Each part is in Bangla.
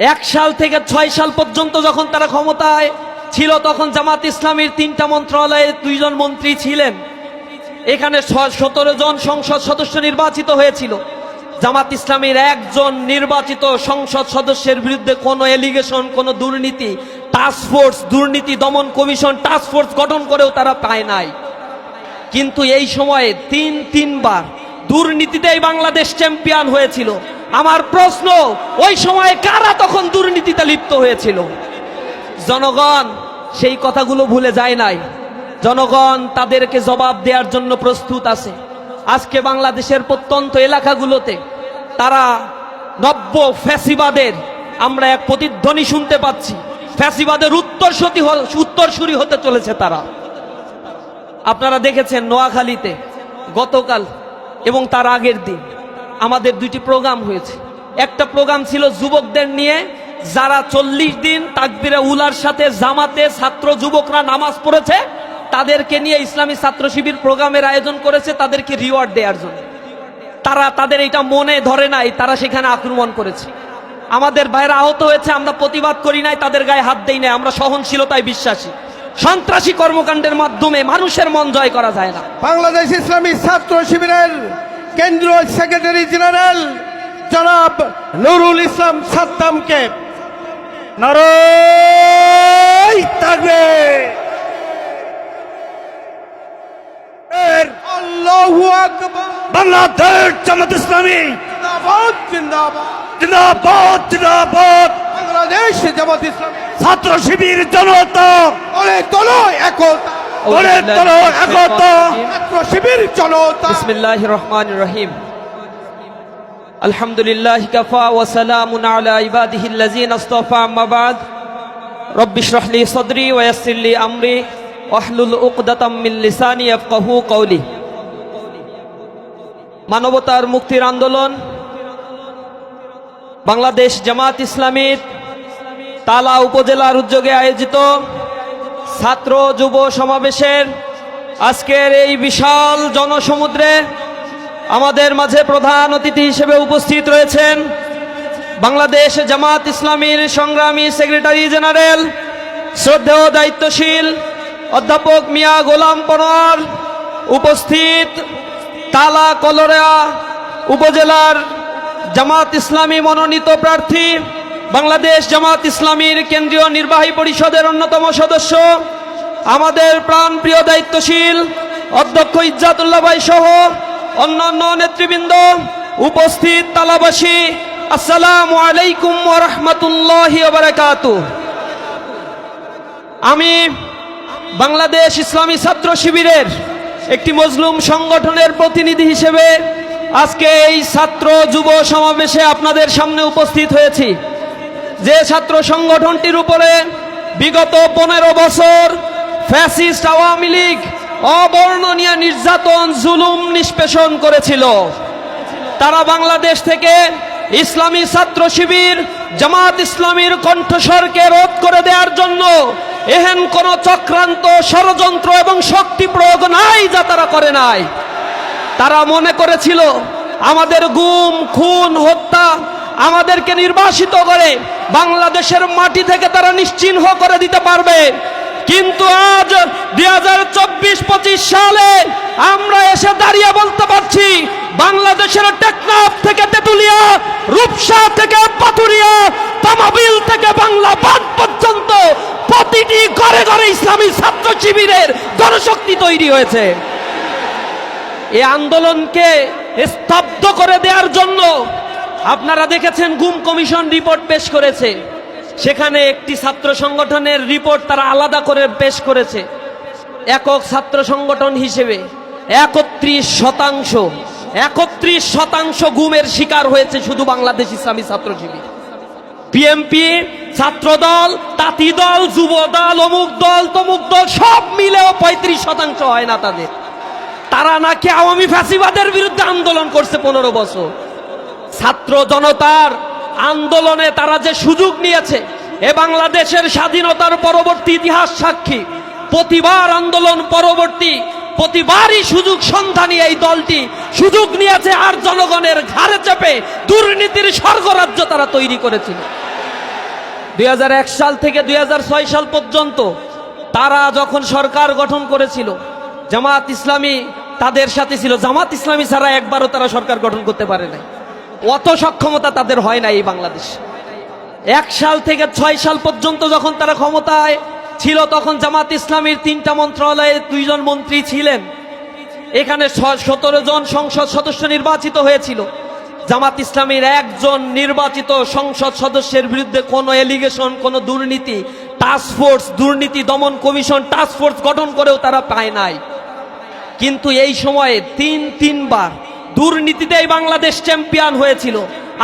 1 সাল থেকে 6 সাল পর্যন্ত যখন তারা ক্ষমতায় ছিল তখন জামাত ইসলামীর 3টা মন্ত্রণালয়ে 2 জন মন্ত্রী ছিলেন। এখানে 17 জন সংসদ সদস্য নির্বাচিত হয়েছিল। জামাত ইসলামীর একজন নির্বাচিত সংসদ সদস্যের বিরুদ্ধে কোনো এলিগেশন, কোনো দুর্নীতি, টাস্কফোর্স, দুর্নীতি দমন কমিশন টাস্কফোর্স গঠন করেও তারা পায় নাই। কিন্তু এই সময়ে তিনবার দুর্নীতিতেই বাংলাদেশ চ্যাম্পিয়ন হয়েছিল। আমার প্রশ্ন, ওই সময়ে কারা তখন দুর্নীতিতে লিপ্ত হয়েছিল? জনগণ সেই কথাগুলো ভুলে যায় নাই। জনগণ তাদেরকে জবাব দেওয়ার জন্য প্রস্তুত আছে। আজকে বাংলাদেশের প্রত্যন্ত এলাকাগুলোতে তারা নব্য ফ্যাসিবাদের আমরা এক প্রতিধ্বনি শুনতে পাচ্ছি। ফ্যাসিবাদের উত্তরসূরি হতে চলেছে তারা। আপনারা দেখেছেন নোয়াখালীতে গতকাল এবং তার আগের দিন আমাদের 2টি প্রোগ্রাম হয়েছে। একটা প্রোগ্রাম ছিল যুবকদের নিয়ে, যারা 40 দিন তাকবীরে উলার সাথে জামাতে ছাত্র যুবকরা নামাজ পড়েছে তাদেরকে নিয়ে ইসলামী ছাত্র শিবির প্রোগ্রামের আয়োজন করেছে তাদেরকে রিওয়ার্ড দেওয়ার জন্য। তাদের এটা মনে ধরে নাই, তারা সেখানে আক্রমণ করেছে। আমাদের ভাইরা আহত হয়েছে, আমরা প্রতিবাদ করি নাই, তাদের গায়ে হাত দেই নাই। আমরা সহনশীলতায় বিশ্বাসী। সন্ত্রাসী কর্মকাণ্ডের মাধ্যমে মানুষের মন জয় করা যায় না। বাংলাদেশ ইসলামী ছাত্র শিবিরের কেন্দ্রীয় সেক্রেটারি জেনারেল জনাব নুরুল ইসলাম সাদ্দামকে নারায়ে তাকবীর, আল্লাহু আকবার। বাংলাদেশ জামাত ইসলামী জিন্দাবাদ জিন্দাবাদ জিন্দাবাদ জিন্দাবাদ। বাংলাদেশ জামাত ইসলামী ছাত্র শিবির জনতা ওরে তোলো একতা, ওরে তোলো একতা। ছাত্র শিবির জনতা। বিসমিল্লাহির রহমানির রহিম। আলহামদুলিল্লাহি কাফা ওয়া সালামুন আলা ইবাদিহিল্লাযিনা ইসতাফা, আম্মা বাদ। রব্বি ইশরাহ লি সাদরি ওয়া ইয়াসসির লি আমরি ওয়াহলুল উকদাতাম মিন লিসানি ইয়াফকাহু কওলি। মানবতার মুক্তির আন্দোলন বাংলাদেশ জামাত ইসলামীর তালা উপজেলার উদ্যোগে আয়োজিত ছাত্র যুব সমাবেশের আজকের এই বিশাল জনসমুদ্রে আমাদের মাঝে প্রধান অতিথি হিসেবে উপস্থিত রয়েছেন বাংলাদেশ জামাত ইসলামীর সংগ্রামী সেক্রেটারি জেনারেল শ্রদ্ধেয় দায়িত্বশীল অধ্যাপক মিয়া গোলাম পরোয়ার, উপস্থিত তালা কলোরা উপজেলার জামাত ইসলামী মনোনীত প্রার্থী, বাংলাদেশ জামাত ইসলামীর কেন্দ্রীয় নির্বাহী পরিষদের অন্যতম সদস্য, আমাদের প্রাণপ্রিয় দায়িত্বশীল অধ্যক্ষ ইজ্জাতুল্লাহ ভাই সহ অন্যান্য নেতৃবৃন্দ, উপস্থিত তালাবাসী, আসসালামু আলাইকুম ওয়া রাহমাতুল্লাহি ওয়া বারাকাতুহু। আমি বাংলাদেশ ইসলামী ছাত্র শিবিরের একটি মজলুম সংগঠনের প্রতিনিধি হিসেবে আজকে এই ছাত্র যুব সমাবেশে আপনাদের সামনে উপস্থিত হয়েছি। যে ছাত্র সংগঠনটির উপরে বিগত 15 বছর ফ্যাসিস্ট আওয়ামী লীগ অবর্ণনীয় নির্যাতন জুলুম নিষ্পেষণ করেছিল, তারা বাংলাদেশ থেকে ইসলামী ছাত্র শিবির জামাত ইসলামীর কণ্ঠস্বরকে রোধ করে দেওয়ার জন্য এহেন কোন চক্রান্ত, ষড়যন্ত্র এবং শক্তি প্রয়োগ নাই যা তারা করে নাই। তারা মনে করেছিল আমাদের গুম, খুন, হত্যা, আমাদেরকে নির্বাসিত করে বাংলাদেশের মাটি থেকে তারা নিশ্চিহ্ন করে দিতে পারবে। কিন্তু আজ 2024-25 সালে আমরা এসে দাঁড়িয়ে বলতে পারছি বাংলাদেশের টেকনাফ থেকে তেতুলিয়া, রূপসা থেকে পাথুরিয়া, তামাবিল থেকে বাংলা বাঁধ পর্যন্ত প্রতিটি ঘরে ঘরে ইসলামী ছাত্র শিবিরের জনশক্তি তৈরি হয়েছে। এই আন্দোলনকে স্তব্ধ করে দেওয়ার জন্য আপনারা দেখেছেন গুম কমিশন রিপোর্ট পেশ করেছে। সেখানে একটি ছাত্র সংগঠনের রিপোর্ট তারা আলাদা করে পেশ করেছে। একক ছাত্র সংগঠন হিসেবে 31% গুমের শিকার হয়েছে শুধু বাংলাদেশ ইসলামী ছাত্র শিবির। বিএনপি, ছাত্রদল, তাঁতি দল, যুব দল, অমুক দল, তমুক দল সব মিলেও 35% হয় না তাদের। তারা নাকি আওয়ামী ফ্যাসিবাদের বিরুদ্ধে আন্দোলন করছে 15 বছর। ছাত্র জনতার আন্দোলনে তারা যে সুযোগ নিয়েছে এ বাংলাদেশের স্বাধীনতার পরবর্তী ইতিহাস সাক্ষী। প্রতিবার আন্দোলন পরবর্তী প্রতিবারই সুযোগ সন্ধানী এই দলটি সুযোগ নিয়েছে আর জনগণের ঘাড়ে চেপে দুর্নীতির স্বর্গরাজ্য তারা তৈরি করেছিল। 2001 সাল থেকে 2006 সাল পর্যন্ত তারা যখন সরকার গঠন করেছিল, জামাত ইসলামী তাদের সাথে ছিল। জামাত ইসলামী ছাড়া একবারও তারা সরকার গঠন করতে পারে নাই। অত সক্ষমতা তাদের হয় না এই বাংলাদেশ। 1 সাল থেকে 6 সাল পর্যন্ত যখন তারা ক্ষমতায় ছিল, তখন জামাত ইসলামীর 3টা মন্ত্রণালয়ে 2 জন মন্ত্রী ছিলেন। এখানে 17 জন সংসদ সদস্য নির্বাচিত হয়েছিল। জামাত ইসলামীর একজন নির্বাচিত সংসদ সদস্যের বিরুদ্ধে কোনো এলিগেশন, কোনো দুর্নীতি, টাস্কফোর্স, দুর্নীতি দমন কমিশন টাস্কফোর্স গঠন করেও তারা পায় নাই। কিন্তু এই সময়ে তিনবার দুর্নীতিতেই বাংলাদেশ চ্যাম্পিয়ন হয়েছিল।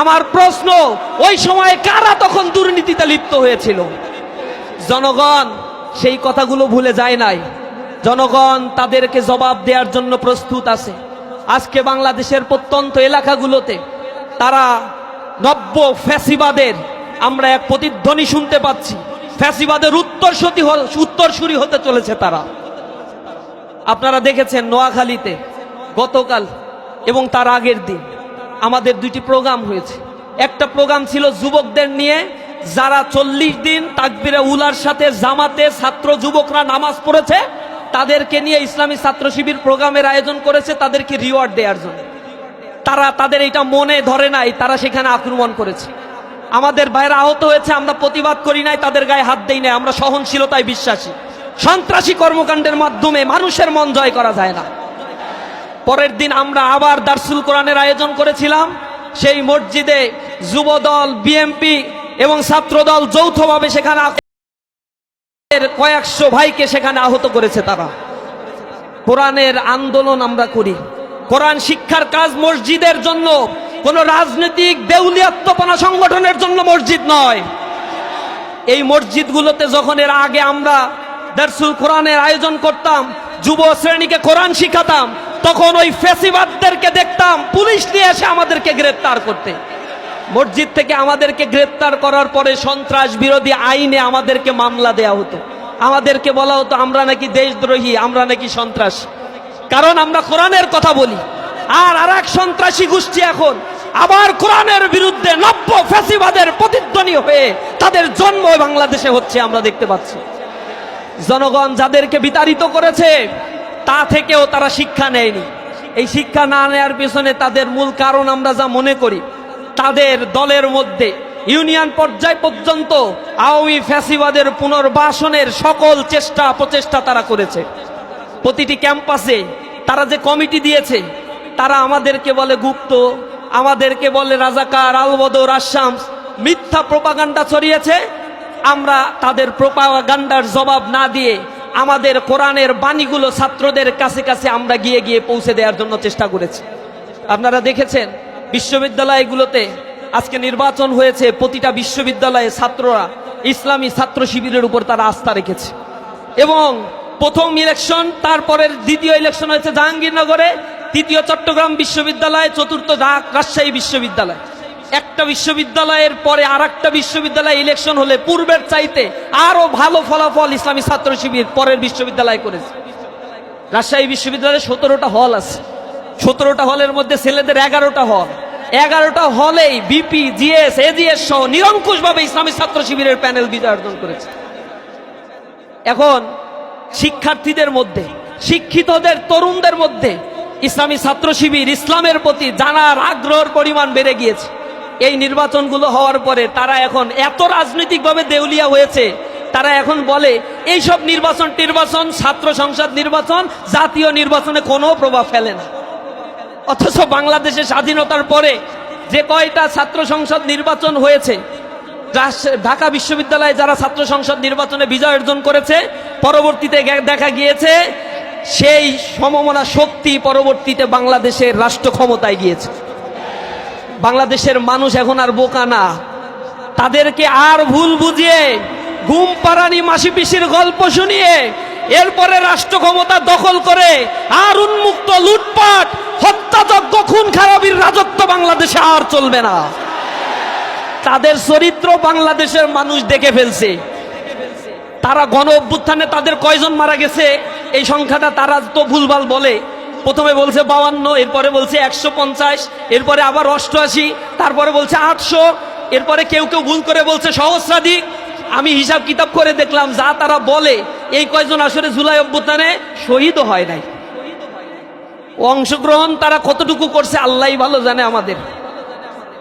আমার প্রশ্ন, ওই সময়ে কারা তখন দুর্নীতিতে লিপ্ত হয়েছিল? জনগণ সেই কথাগুলো ভুলে যায় নাই। জনগণ তাদেরকে জবাব দেওয়ার জন্য প্রস্তুত আছে। আজকে বাংলাদেশের প্রত্যন্ত এলাকাগুলোতে তারা নব্য ফ্যাসিবাদের আমরা এক প্রতিধ্বনি শুনতে পাচ্ছি। ফ্যাসিবাদের উত্তরসূরি হতে চলেছে তারা। আপনারা দেখেছেন নোয়াখালীতে গতকাল এবং তার আগের দিন আমাদের 2টি প্রোগ্রাম হয়েছে। একটা প্রোগ্রাম ছিল যুবকদের নিয়ে, যারা 40 দিন তাকবীরে উলার সাথে জামাতে ছাত্র যুবকরা নামাজ পড়েছে, তাদেরকে নিয়ে ইসলামী ছাত্র শিবির প্রোগ্রামের আয়োজন করেছে তাদেরকে রিওয়ার্ড দেওয়ার জন্য। তাদের এটা মনে ধরে নাই, তারা সেখানে আক্রমণ করেছে। আমাদের ভাইরা আহত হয়েছে, আমরা প্রতিবাদ করি নাই, তাদের গায়ে হাত দেই নাই। আমরা সহনশীলতায় বিশ্বাসী। সন্ত্রাসী কর্মকাণ্ডের মাধ্যমে মানুষের মন জয় করা যায় না। পরের দিন আমরা আবার দারসুল কোরআনের আয়োজন করেছিলাম। সেই মসজিদে যুবদল, বিএমপি এবং ছাত্রদল যৌথভাবে সেখানে কয়েকশো ভাইকে সেখানে আহত করেছে তারা। কোরআনের আন্দোলন আমরা করি, কোরআন শিক্ষার কাজ মসজিদের জন্য, কোন রাজনৈতিক দেউলিয়াত্মপনা সংগঠনের জন্য মসজিদ নয়। এই মসজিদগুলোতে যখন এর আগে আমরা দারসুল কোরআনের আয়োজন করতাম, যুব শ্রেণীকে কোরআন শিখাতাম, তখন ওই ফ্যাসিবাদদেরকে দেখতাম পুলিশ নিয়ে এসে আমাদেরকে গ্রেফতার করতে। মসজিদ থেকে আমাদেরকে গ্রেফতার করার পরে সন্ত্রাস বিরোধী আইনে আমাদেরকে মামলা দেয়া হতো। আমাদেরকে বলা হতো আমরা নাকি দেশদ্রোহী, আমরা নাকি সন্ত্রাস, কারণ আমরা কোরআনের কথা বলি। আর আরেক সন্ত্রাসী গোষ্ঠী এখন আবার কোরআনের বিরুদ্ধে নব্য ফ্যাসিবাদের প্রতিধ্বনি হয়ে তাদের জন্ম বাংলাদেশে হচ্ছে, আমরা দেখতে পাচ্ছি। জনগণ যাদেরকে বিতাড়িত করেছে তা থেকেও তারা শিক্ষা নেয়নি। এই শিক্ষা না নেওয়ার পিছনে তাদের মূল কারণ আমরা যা মনে করি, তাদের দলের মধ্যে ইউনিয়ন পর্যায় পর্যন্ত আওয়ামী ফ্যাসিবাদের পুনর্বাসনের সকল প্রচেষ্টা তারা করেছে। প্রতিটি ক্যাম্পাসে তারা যে কমিটি দিয়েছে, তারা আমাদেরকে বলে গুপ্ত, আমাদেরকে বলে রাজাকার, আলবদর, আশামস, মিথ্যা প্রোপাগান্ডা ছড়িয়েছে। আমরা তাদের প্রোপাগান্ডার জবাব না দিয়ে আমাদের কোরআনের বাণীগুলো ছাত্রদের কাছে কাছে আমরা গিয়ে গিয়ে পৌঁছে দেওয়ার জন্য চেষ্টা করেছি। আপনারা দেখেছেন বিশ্ববিদ্যালয়গুলোতে আজকে নির্বাচন হয়েছে, প্রতিটা বিশ্ববিদ্যালয়ে ছাত্ররা ইসলামী ছাত্র শিবিরের উপর তারা আস্থা রেখেছে। এবং প্রথম ইলেকশন, তারপরের দ্বিতীয় ইলেকশন হয়েছে জাহাঙ্গীরনগরে, তৃতীয় চট্টগ্রাম বিশ্ববিদ্যালয়, চতুর্থ রাজশাহী বিশ্ববিদ্যালয়। একটা বিশ্ববিদ্যালয়ের পরে আর একটা বিশ্ববিদ্যালয়ে ইলেকশন হলে পূর্বের চাইতে আরো ভালো ফলাফল ইসলামী ছাত্র শিবির পরের বিশ্ববিদ্যালয় করেছে। রাজশাহী বিশ্ববিদ্যালয়ে 17টা হল আছে, 17টা হলের মধ্যে ছেলেদের 11টা হল, 11টা হলেই বিপি, জিএস, এজিএস সহ নিরঙ্কুশভাবে ইসলামী ছাত্র শিবিরের প্যানেল বিজয় অর্জন করেছে। এখন শিক্ষার্থীদের মধ্যে, শিক্ষিতদের, তরুণদের মধ্যে ইসলামী ছাত্র শিবির, ইসলামের প্রতি জানার আগ্রহের পরিমাণ বেড়ে গিয়েছে। এই নির্বাচনগুলো হওয়ার পরে তারা এখন এত রাজনৈতিকভাবে দেউলিয়া হয়েছে, তারা এখন বলে এইসব নির্বাচন ছাত্র সংসদ নির্বাচন জাতীয় নির্বাচনে কোনো প্রভাব ফেলে না। অথচ বাংলাদেশের স্বাধীনতার পরে যে কয়টা ছাত্র সংসদ নির্বাচন হয়েছে, ঢাকা বিশ্ববিদ্যালয়ে যারা ছাত্র সংসদ নির্বাচনে বিজয় অর্জন করেছে, পরবর্তীতে দেখা গিয়েছে সেই সমমনা শক্তি পরবর্তীতে বাংলাদেশের রাষ্ট্র ক্ষমতায় গিয়েছে। বাংলাদেশের মানুষ এখন আর বোকা না, তাদেরকে আর ভুল বুঝিয়ে ঘুম পাড়ানি মাসি পিসির গল্প শুনিয়ে এরপরে রাষ্ট্র ক্ষমতা দখল করে আর উন্মুক্ত লুটপাট, হত্যাযজ্ঞ, খুন খারাপির রাজত্ব বাংলাদেশে আর চলবে না। তাদের চরিত্র বাংলাদেশের মানুষ দেখে ফেলছে। তারা গণ অভ্যুত্থানে তাদের কয়জন মারা গেছে এই সংখ্যাটা তারা তো ভুলভাল বলে। প্রথমে বলছে 52, এরপরে বলছে 150, এরপরে আবার 88, তারপরে বলছে 800। এরপরে কেউ কেউ ভুল করে বলছে সহস্রাধিক। আমি হিসাব কিতাব করে দেখলাম যা তারা বলে এই কয়জন আসলে জুলাই অভ্যুত্থানে শহীদও হয় নাই। অংশগ্রহণ তারা কতটুকু করছে আল্লাহই ভালো জানে আমাদের।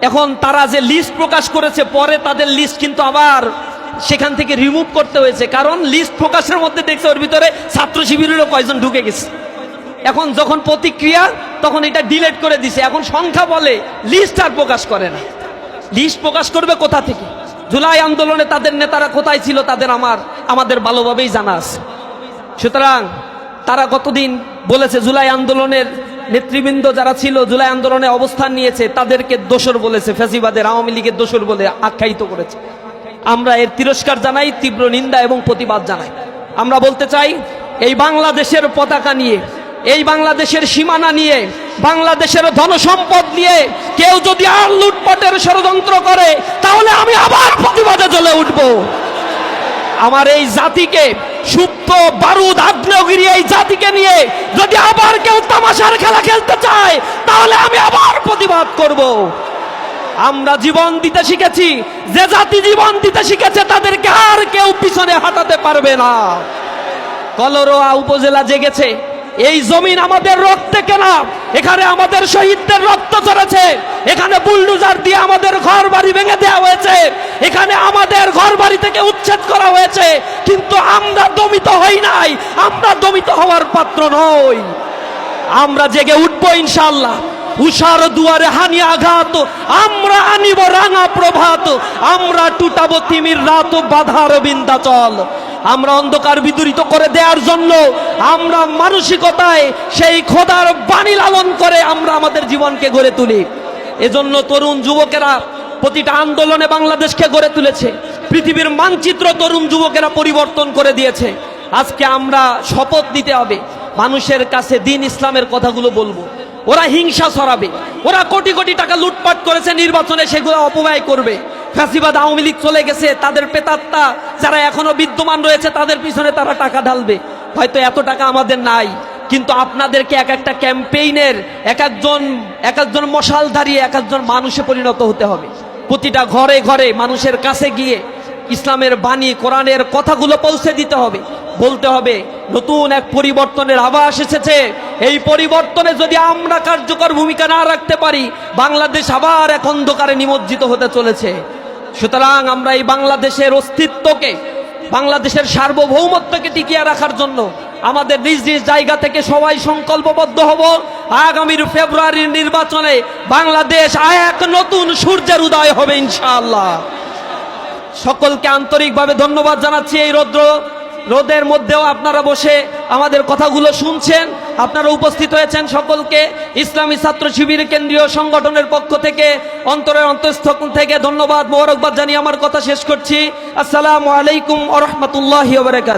এখন তারা যে লিস্ট প্রকাশ করেছে পরে তাদের লিস্ট কিন্তু আবার সেখান থেকে রিমুভ করতে হয়েছে, কারণ লিস্ট প্রকাশের মধ্যে দেখছে ওর ভিতরে ছাত্র শিবিরেরও কয়জন ঢুকে গেছে। এখন যখন প্রতিক্রিয়া তখন এটা ডিলিট করে দিছে, এখন সংখ্যা বলে, লিস্ট আর প্রকাশ করে না। লিস্ট প্রকাশ করবে কোথা থেকে? জুলাই আন্দোলনে তাদের নেতারা কোথায় ছিল তাদের আমাদের ভালোভাবেই জানা আছে। সুতরাং তারা কতদিন বলেছে জুলাই আন্দোলনের নেতৃবৃন্দ যারা ছিল জুলাই আন্দোলনে অবস্থান নিয়েছে তাদেরকে দোসর বলেছে, ফ্যাসিবাদের আওয়ামী লীগের দোসর বলে আখ্যায়িত করেছে। আমরা এর তিরস্কার জানাই, তীব্র নিন্দা এবং প্রতিবাদ জানাই। আমরা বলতে চাই এই বাংলাদেশের পতাকা নিয়ে, এই বাংলাদেশের সীমানা নিয়ে, বাংলাদেশের ধনসম্পদ নিয়ে কেউ যদি আর লুটপাটের ষড়যন্ত্র করে তাহলে আমি আবার প্রতিবাদে জ্বলে উঠব। আমার এই জাতিকে, সুপ্ত বারুদ আগ্নেয়গিরি এই জাতিকে নিয়ে যদি আবার কেউ তামাশার খেলা খেলতে চায় তাহলে আমি আবার প্রতিবাদ করব। আমরা জীবন দিতে শিখেছি, যে জাতি জীবন দিতে শিখেছে তাদেরকে আর কেউ পিছনে হাঁটাতে পারবে না। কলরোয়া উপজেলা জেগেছে, এই জমিন আমাদের রক্তে কেনা, এখানে আমাদের শহীদদের রক্ত ঝরেছে, এখানে বুলডোজার দিয়ে আমাদের ঘর বাড়ি ভেঙে দেওয়া হয়েছে, এখানে আমাদের ঘর বাড়ি থেকে উচ্ছেদ করা হয়েছে, কিন্তু আমরা দমিত হই নাই, আমরা দমিত হওয়ার পাত্র নই। আমরা জেগে উঠবো ইনশাআল্লাহ। উষার দুয়ারে হানি আঘাত, আমরা আনিব রাঙা প্রভাত, আমরা টুটাবো তিমির রাত বাধার বিন্ধ্যাচল। আমরা অন্ধকার বিদূরিত করে দেওয়ার জন্য আমরা মানসিকতায় সেই খোদার বাণী লালন করে আমরা আমাদের জীবনকে গড়ে তুলি। এজন্য তরুণ যুবকেরা প্রতিটা আন্দোলনে বাংলাদেশকে গড়ে তুলেছে, পৃথিবীর মানচিত্র তরুণ যুবকেরা পরিবর্তন করে দিয়েছে। আজকে আমরা শপথ নিতে হবে, মানুষের কাছে দ্বীন ইসলামের কথাগুলো বলবো। ওরা হিংসা ছড়াবে, ওরা কোটি কোটি টাকা লুটপাট করেছে নির্বাচনে, সেগুলো অপব্যয় করবে। ফ্যাসিবাদ আওয়ামী লীগ চলে গেছে, তাদের প্রেতাত্মা যারা এখনো বিদ্যমান রয়েছে তাদের পিছনে তারা টাকা ঢালবে। হয়তো এত টাকা আমাদের নাই, কিন্তু আপনাদেরকে এক একটা ক্যাম্পেইনের এক একজন মশাল দাঁড়িয়ে এক একজন মানুষে পরিণত হতে হবে। প্রতিটা ঘরে ঘরে মানুষের কাছে গিয়ে ইসলামের বাণী, কোরআনের কথাগুলো পৌঁছে দিতে হবে। বলতে হবে নতুন এক পরিবর্তনের আভাস এসেছে, এই পরিবর্তনে যদি আমরা কার্যকর ভূমিকা না রাখতে পারি বাংলাদেশ আবার এক অন্ধকারে নিমজ্জিত হতে চলেছে। সুতরাং আমরা এই বাংলাদেশের অস্তিত্বকে, বাংলাদেশের সার্বভৌমত্বকে টিকিয়ে রাখার জন্য আমাদের নিজ নিজ জায়গা থেকে সবাই সংকল্পবদ্ধ হব। আগামীর ফেব্রুয়ারির নির্বাচনে বাংলাদেশ এক নতুন সূর্যের উদয় হবে ইনশাআল্লাহ। সকলকে আন্তরিকভাবে ধন্যবাদ জানাচ্ছি। এই রোদের মধ্যেও আপনারা বসে আমাদের কথাগুলো শুনছেন, আপনারা উপস্থিত হয়েছেন। সকলকে ইসলামী ছাত্র শিবির কেন্দ্রীয় সংগঠনের পক্ষ থেকে অন্তরের অন্তঃস্থল থেকে ধন্যবাদ, মোবারকবাদ জানিয়ে আমার কথা শেষ করছি। আসসালামু আলাইকুম ওয়া রাহমাতুল্লাহি ওয়া বারাকাতুহু।